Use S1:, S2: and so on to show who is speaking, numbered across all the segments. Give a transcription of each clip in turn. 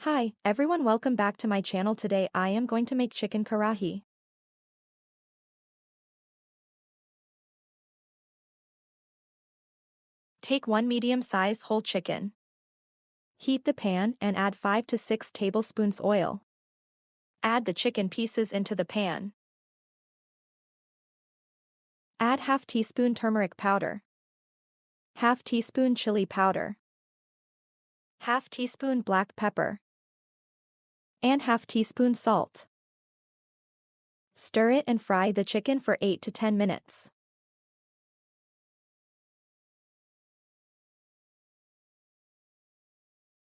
S1: Hi, everyone, welcome back to my channel. Today I am going to make chicken karahi. Take one medium-size whole chicken. Heat the pan and add 5 to 6 tablespoons oil. Add the chicken pieces into the pan. Add half teaspoon turmeric powder, half teaspoon chili powder, half teaspoon black pepper, and half teaspoon salt. Stir it and fry the chicken for 8 to 10 minutes.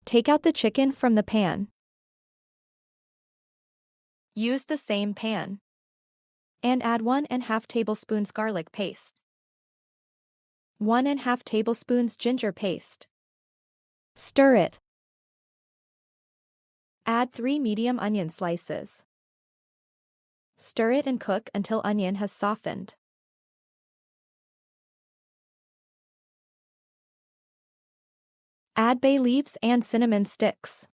S1: Take out the chicken from the pan. Use the same pan. And add 1½ tablespoons garlic paste. 1½ tablespoons ginger paste. Stir it. Add 3 medium onion slices. Stir it and cook until onion has softened. Add bay leaves and cinnamon sticks.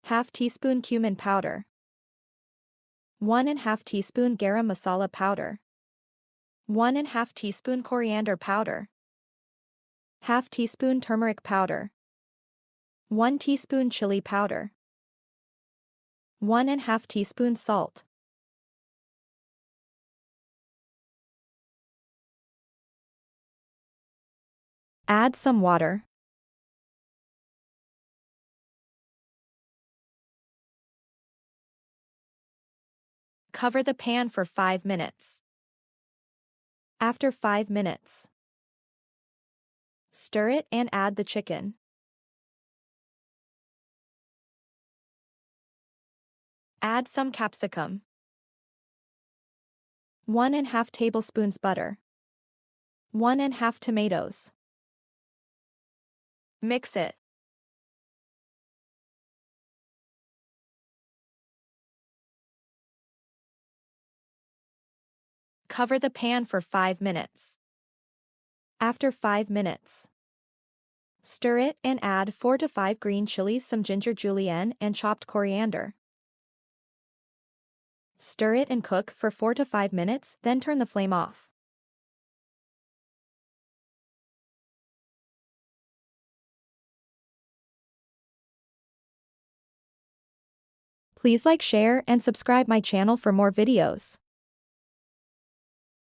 S1: Half teaspoon cumin powder. 1½ teaspoon garam masala powder. 1½ teaspoon coriander powder. Half teaspoon turmeric powder. 1 teaspoon chili powder. 1½ teaspoon salt. Add some water. Cover the pan for 5 minutes. After 5 minutes, stir it and add the chicken. Add some capsicum. 1½ tablespoons butter. 1½ tomatoes. Mix it. Cover the pan for 5 minutes. After 5 minutes, stir it and add 4 to 5 green chilies, some ginger julienne, and chopped coriander. Stir it and cook for 4 to 5 minutes, then turn the flame off. Please like, share, and subscribe my channel for more videos.